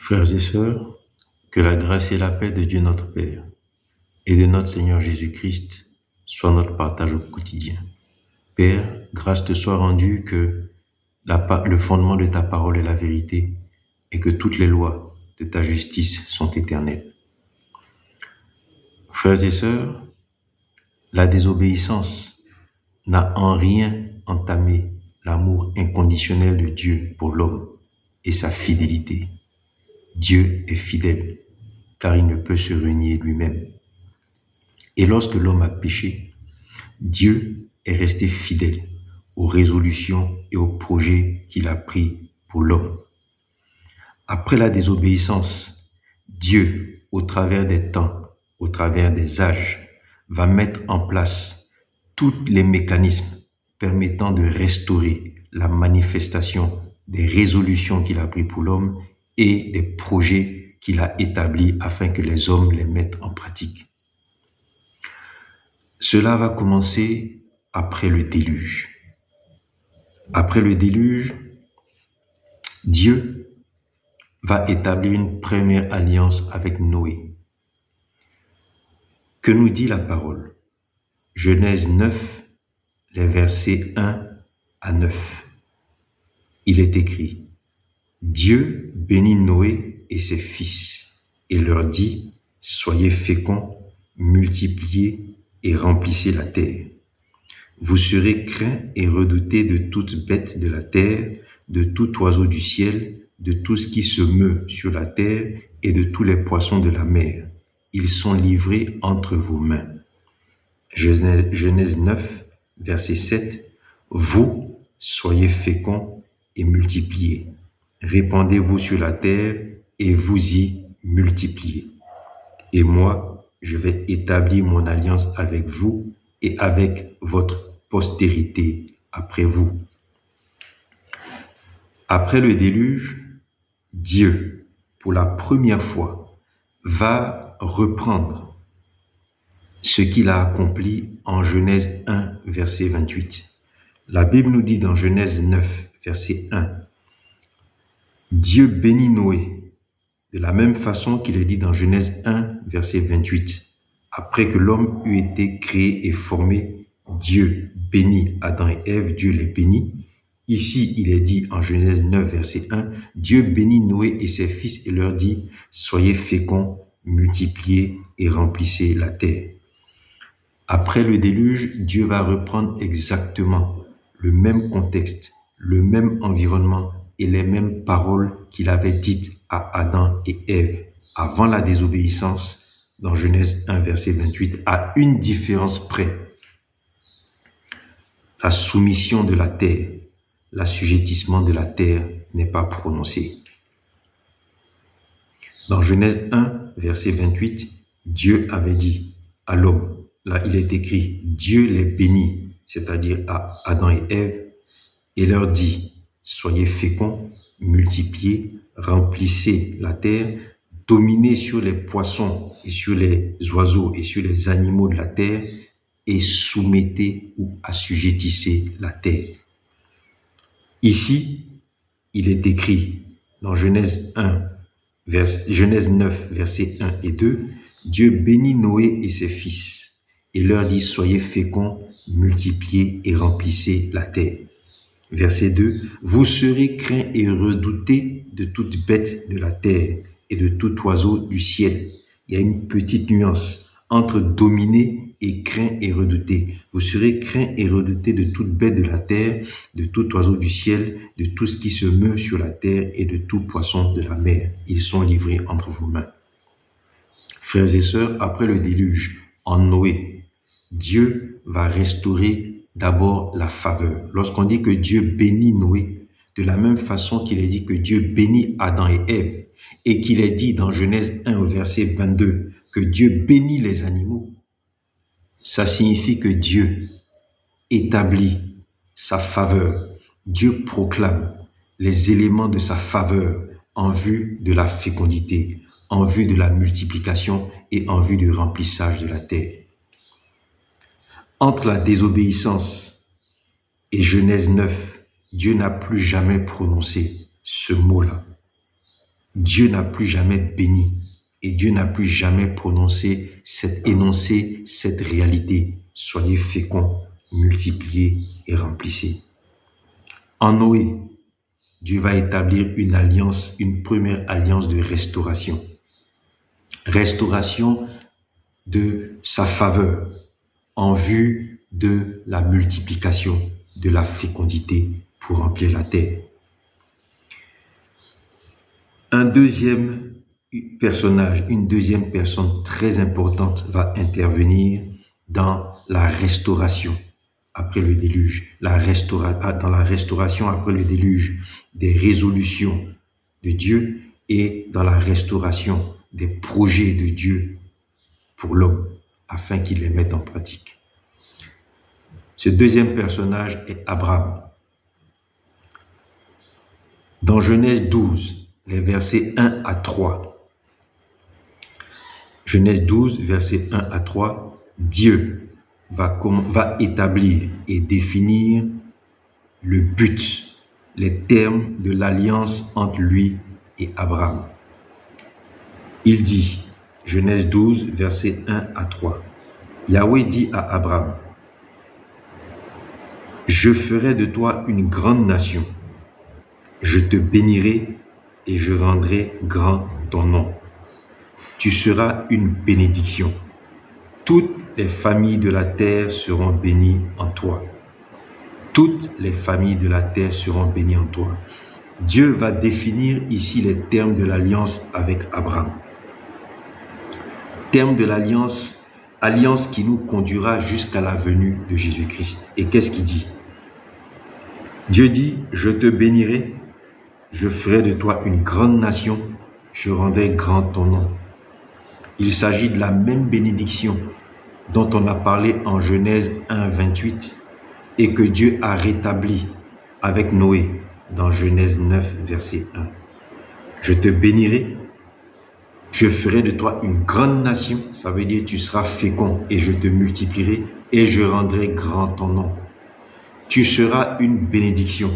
Frères et sœurs, que la grâce et la paix de Dieu notre Père et de notre Seigneur Jésus-Christ soient notre partage au quotidien. Père, grâce te soit rendue que le fondement de ta parole est la vérité et que toutes les lois de ta justice sont éternelles. Frères et sœurs, la désobéissance n'a en rien entamé l'amour inconditionnel de Dieu pour l'homme et sa fidélité. Dieu est fidèle, car il ne peut se renier lui-même. Et lorsque l'homme a péché, Dieu est resté fidèle aux résolutions et aux projets qu'il a pris pour l'homme. Après la désobéissance, Dieu, au travers des temps, au travers des âges, va mettre en place tous les mécanismes permettant de restaurer la manifestation des résolutions qu'il a pris pour l'homme et des projets qu'il a établis afin que les hommes les mettent en pratique. Cela va commencer après le déluge. Après le déluge, Dieu va établir une première alliance avec Noé. Que nous dit la parole? Genèse 9, les versets 1 à 9. Il est écrit: Dieu bénit Noé et ses fils et leur dit: soyez féconds, multipliez et remplissez la terre. Vous serez craints et redoutés de toute bête de la terre, de tout oiseau du ciel, de tout ce qui se meut sur la terre et de tous les poissons de la mer. Ils sont livrés entre vos mains. Genèse 9, verset 7. Vous, soyez féconds et multipliez. Répandez-vous sur la terre et vous y multipliez. Et moi, je vais établir mon alliance avec vous et avec votre postérité après vous. Après le déluge, Dieu, pour la première fois, va reprendre ce qu'il a accompli en Genèse 1, verset 28. La Bible nous dit dans Genèse 9, verset 1, Dieu bénit Noé de la même façon qu'il est dit dans Genèse 1, verset 28. Après que l'homme eut été créé et formé, Dieu bénit Adam et Ève, Dieu les bénit. Ici, il est dit en Genèse 9, verset 1, Dieu bénit Noé et ses fils et leur dit, soyez féconds, multipliez et remplissez la terre. Après le déluge, Dieu va reprendre exactement le même contexte, le même environnement et les mêmes paroles qu'il avait dites à Adam et Ève avant la désobéissance dans Genèse 1, verset 28, à une différence près. La soumission de la terre, l'assujettissement de la terre n'est pas prononcé. Dans Genèse 1, verset 28, Dieu avait dit à l'homme, là il est écrit, Dieu les bénit, c'est-à-dire à Adam et Ève, et leur dit, soyez féconds, multipliez, remplissez la terre, dominez sur les poissons et sur les oiseaux et sur les animaux de la terre et soumettez ou assujettissez la terre. Ici, il est écrit dans Genèse 9, versets 1 et 2, Dieu bénit Noé et ses fils et leur dit, soyez féconds, multipliez et remplissez la terre. Verset 2, vous serez craints et redoutés de toute bête de la terre et de tout oiseau du ciel. Il y a une petite nuance entre dominer et craint et redouter. Vous serez craints et redoutés de toute bête de la terre, de tout oiseau du ciel, de tout ce qui se meut sur la terre et de tout poisson de la mer. Ils sont livrés entre vos mains. Frères et sœurs, après le déluge, en Noé, Dieu va restaurer d'abord la faveur. Lorsqu'on dit que Dieu bénit Noé, de la même façon qu'il est dit que Dieu bénit Adam et Ève, et qu'il est dit dans Genèse 1 au verset 22 que Dieu bénit les animaux, ça signifie que Dieu établit sa faveur. Dieu proclame les éléments de sa faveur en vue de la fécondité, en vue de la multiplication et en vue du remplissage de la terre. Entre la désobéissance et Genèse 9, Dieu n'a plus jamais prononcé ce mot-là. Dieu n'a plus jamais béni et Dieu n'a plus jamais énoncé cette réalité. Soyez féconds, multipliez et remplissez. En Noé, Dieu va établir une alliance, une première alliance de restauration. Restauration de sa faveur en vue de la multiplication, de la fécondité pour remplir la terre. Un deuxième personnage, une deuxième personne très importante va intervenir dans la restauration après le déluge, dans la restauration après le déluge des résolutions de Dieu et dans la restauration des projets de Dieu pour l'homme afin qu'il les mette en pratique. Ce deuxième personnage est Abraham. Dans Genèse 12, les versets 1 à 3. Genèse 12, versets 1 à 3, Dieu va établir et définir le but, les termes de l'alliance entre lui et Abraham. Il dit, Genèse 12, versets 1 à 3, Yahweh dit à Abraham, « Je ferai de toi une grande nation, je te bénirai et je rendrai grand ton nom. Tu seras une bénédiction. Toutes les familles de la terre seront bénies en toi. Toutes les familles de la terre seront bénies en toi. » Dieu va définir ici les termes de l'alliance avec Abraham. Termes de l'alliance, alliance qui nous conduira jusqu'à la venue de Jésus-Christ. Et qu'est-ce qu'il dit? Dieu dit, je te bénirai, je ferai de toi une grande nation, je rendrai grand ton nom. Il s'agit de la même bénédiction dont on a parlé en Genèse 1, 28 et que Dieu a rétabli avec Noé dans Genèse 9, verset 1. Je te bénirai, je ferai de toi une grande nation, ça veut dire tu seras fécond et je te multiplierai et je rendrai grand ton nom. Tu seras une bénédiction.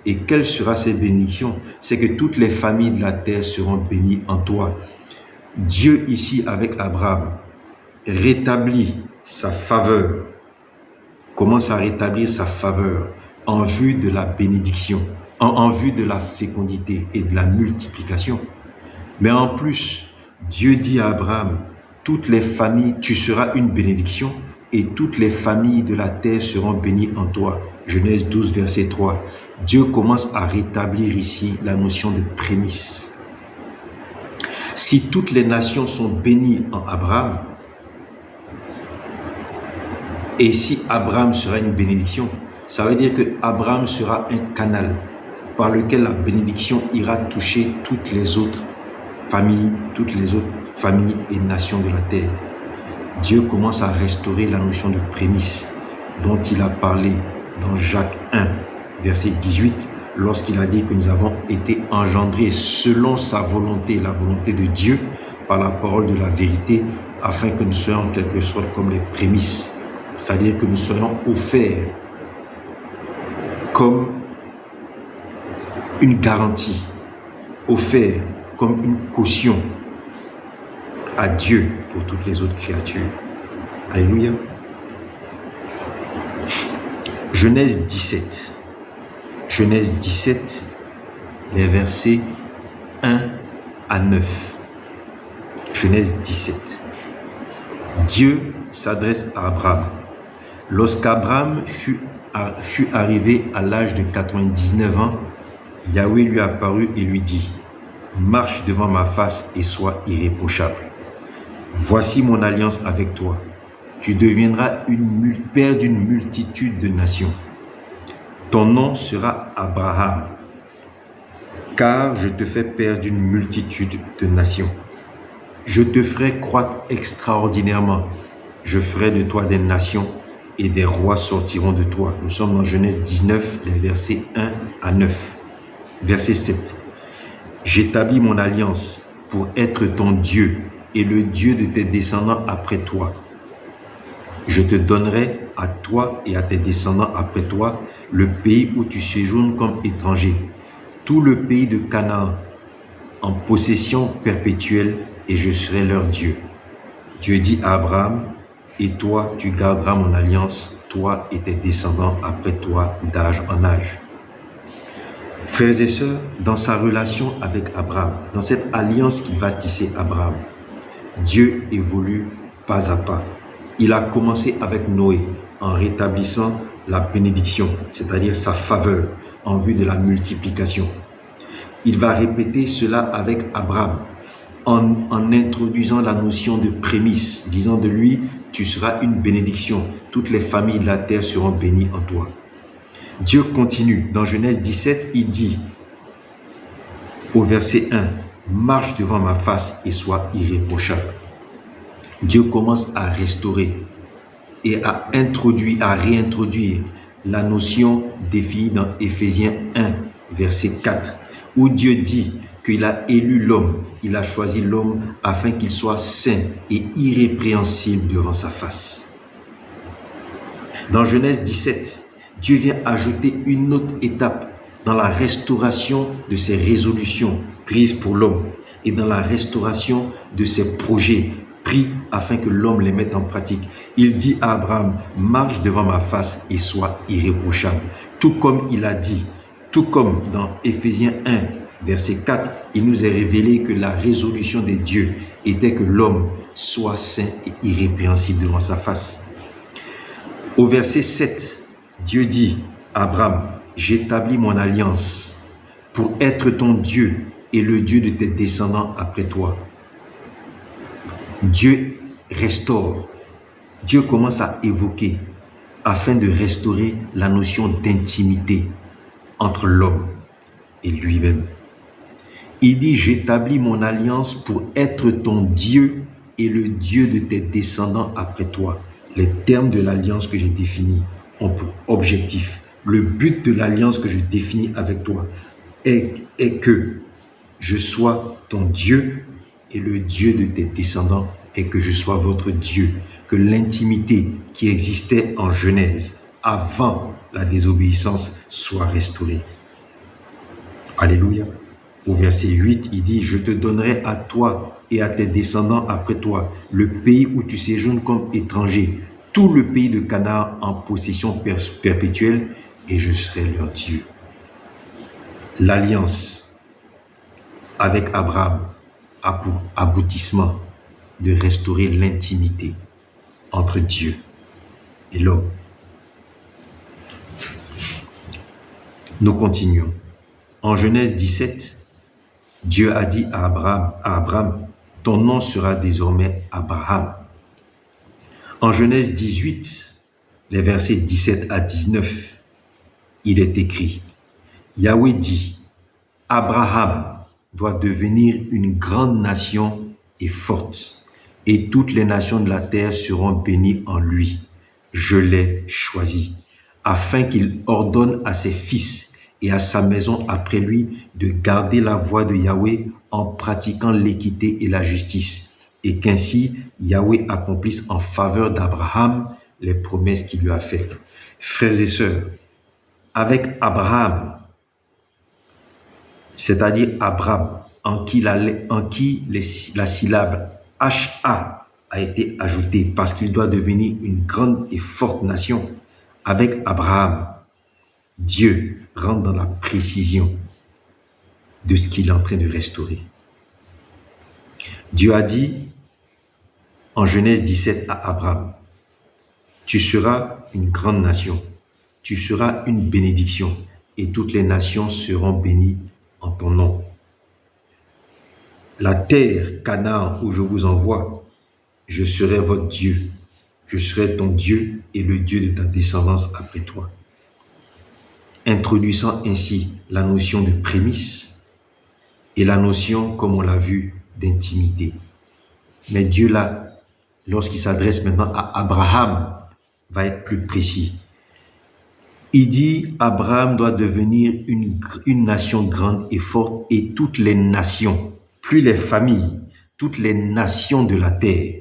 Et quelle sera cette bénédiction? C'est que toutes les familles de la terre seront bénies en toi. Dieu ici avec Abraham rétablit sa faveur, commence à rétablir sa faveur en vue de la bénédiction, en vue de la fécondité et de la multiplication. Mais en plus, Dieu dit à Abraham, toutes les familles, tu seras une bénédiction et toutes les familles de la terre seront bénies en toi. Genèse 12, verset 3. Dieu commence à rétablir ici la notion de prémisse. Si toutes les nations sont bénies en Abraham, et si Abraham sera une bénédiction, ça veut dire que Abraham sera un canal par lequel la bénédiction ira toucher toutes les autres familles et nations de la terre. Dieu commence à restaurer la notion de prémisse dont il a parlé dans Jacques 1, verset 18, lorsqu'il a dit que nous avons été engendrés selon sa volonté, la volonté de Dieu, par la parole de la vérité, afin que nous soyons en quelque sorte comme les prémices, c'est-à-dire que nous soyons offerts comme une garantie, offerts comme une caution à Dieu pour toutes les autres créatures. Alléluia. Genèse 17. Genèse 17, les versets 1 à 9. Genèse 17. Dieu s'adresse à Abraham. Lorsqu'Abraham fut arrivé à l'âge de 99 ans, Yahweh lui apparut et lui dit, « Marche devant ma face et sois irréprochable. Voici mon alliance avec toi. Tu deviendras père d'une multitude de nations. Ton nom sera Abraham, car je te fais père d'une multitude de nations. Je te ferai croître extraordinairement. Je ferai de toi des nations et des rois sortiront de toi. » Nous sommes dans Genèse 19, les versets 1 à 9. Verset 7. J'établis mon alliance pour être ton Dieu et le Dieu de tes descendants après toi. Je te donnerai à toi et à tes descendants après toi le pays où tu séjournes comme étranger, tout le pays de Canaan, en possession perpétuelle et je serai leur Dieu. Dieu dit à Abraham, et toi tu garderas mon alliance, toi et tes descendants après toi d'âge en âge. Frères et sœurs, dans sa relation avec Abraham, dans cette alliance qu'il va tisser Abraham, Dieu évolue pas à pas. Il a commencé avec Noé en rétablissant la bénédiction, c'est-à-dire sa faveur en vue de la multiplication. Il va répéter cela avec Abraham en introduisant la notion de prémisse, disant de lui, tu seras une bénédiction, toutes les familles de la terre seront bénies en toi. Dieu continue, dans Genèse 17, il dit au verset 1, marche devant ma face et sois irréprochable. Dieu commence à restaurer et à réintroduire la notion définie dans Éphésiens 1, verset 4, où Dieu dit qu'il a élu l'homme, il a choisi l'homme afin qu'il soit saint et irrépréhensible devant sa face. Dans Genèse 17, Dieu vient ajouter une autre étape dans la restauration de ses résolutions prises pour l'homme et dans la restauration de ses projets pris afin que l'homme les mette en pratique. Il dit à Abraham, marche devant ma face et sois irréprochable. Tout comme il a dit, tout comme dans Éphésiens 1, verset 4, il nous est révélé que la résolution de Dieu était que l'homme soit saint et irrépréhensible devant sa face. Au verset 7, Dieu dit à Abraham, j'établis mon alliance pour être ton Dieu et le Dieu de tes descendants après toi. Dieu restaure. Dieu commence à évoquer afin de restaurer la notion d'intimité entre l'homme et lui-même. Il dit, j'établis mon alliance pour être ton Dieu et le Dieu de tes descendants après toi. Les termes de l'alliance que j'ai définis ont pour objectif, le but de l'alliance que je définis avec toi est que je sois ton Dieu et le Dieu de tes descendants et que je sois votre Dieu. Que l'intimité qui existait en Genèse avant la désobéissance soit restaurée. Alléluia. Au verset 8, il dit, je te donnerai à toi et à tes descendants après toi le pays où tu séjournes comme étranger, tout le pays de Canaan en possession perpétuelle, et je serai leur Dieu. L'alliance avec Abraham a pour aboutissement de restaurer l'intimité entre Dieu et l'homme. Nous continuons. En Genèse 17, Dieu a dit à Abraham, ton nom sera désormais Abraham. En Genèse 18, les versets 17 à 19, il est écrit, Yahweh dit, Abraham doit devenir une grande nation et forte, et toutes les nations de la terre seront bénies en lui. Je l'ai choisi, afin qu'il ordonne à ses fils et à sa maison après lui de garder la voie de Yahweh en pratiquant l'équité et la justice, et qu'ainsi Yahweh accomplisse en faveur d'Abraham les promesses qu'il lui a faites. Frères et sœurs, avec Abraham, c'est-à-dire Abraham, en qui la syllabe HA a été ajoutée parce qu'il doit devenir une grande et forte nation, avec Abraham, Dieu rentre dans la précision de ce qu'il est en train de restaurer. Dieu a dit en Genèse 17 à Abraham, tu seras une grande nation, tu seras une bénédiction et toutes les nations seront bénies en ton nom. La terre, Canaan, où je vous envoie, je serai votre Dieu, je serai ton Dieu et le Dieu de ta descendance après toi. Introduisant ainsi la notion de prémisse et la notion, comme on l'a vu, d'intimité. Mais Dieu, là, lorsqu'il s'adresse maintenant à Abraham, va être plus précis. Il dit, Abraham doit devenir une nation grande et forte et toutes les nations, plus les familles, toutes les nations de la terre,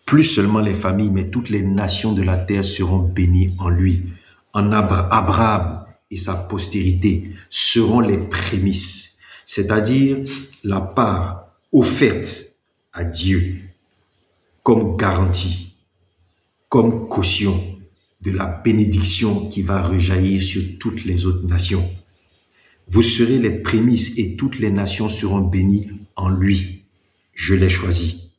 plus seulement les familles, mais toutes les nations de la terre seront bénies en lui. En Abraham et sa postérité seront les prémices, c'est-à-dire la part offerte à Dieu comme garantie, comme caution de la bénédiction qui va rejaillir sur toutes les autres nations. Vous serez les prémices et toutes les nations seront bénies en lui. Je l'ai choisi.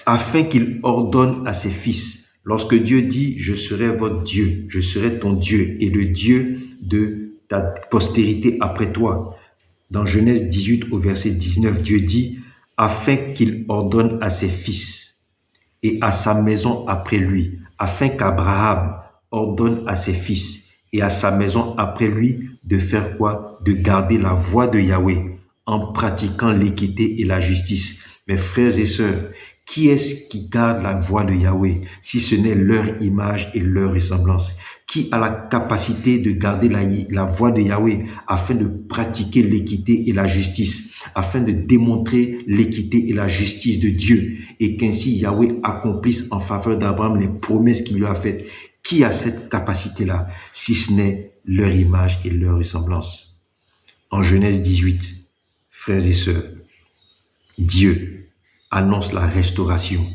Afin qu'il ordonne à ses fils. Lorsque Dieu dit, je serai votre Dieu, je serai ton Dieu et le Dieu de ta postérité après toi. Dans Genèse 18 au verset 19, Dieu dit, afin qu'il ordonne à ses fils et à sa maison après lui, afin qu'Abraham ordonne à ses fils et à sa maison après lui de faire quoi? De garder la voie de Yahweh en pratiquant l'équité et la justice. Mes frères et sœurs, qui est-ce qui garde la voie de Yahweh si ce n'est leur image et leur ressemblance? Qui a la capacité de garder la voie de Yahweh afin de pratiquer l'équité et la justice, afin de démontrer l'équité et la justice de Dieu et qu'ainsi Yahweh accomplisse en faveur d'Abraham les promesses qu'il lui a faites? Qui a cette capacité-là, si ce n'est leur image et leur ressemblance? En Genèse 18, frères et sœurs, Dieu annonce la restauration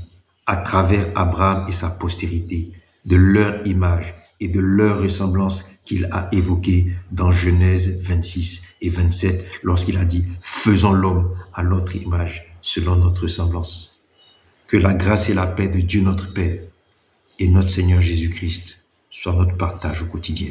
à travers Abraham et sa postérité de leur image et de leur ressemblance qu'il a évoquée dans Genèse 26 et 27 lorsqu'il a dit « Faisons l'homme à notre image, selon notre ressemblance ». Que la grâce et la paix de Dieu notre Père et notre Seigneur Jésus-Christ soient notre partage au quotidien.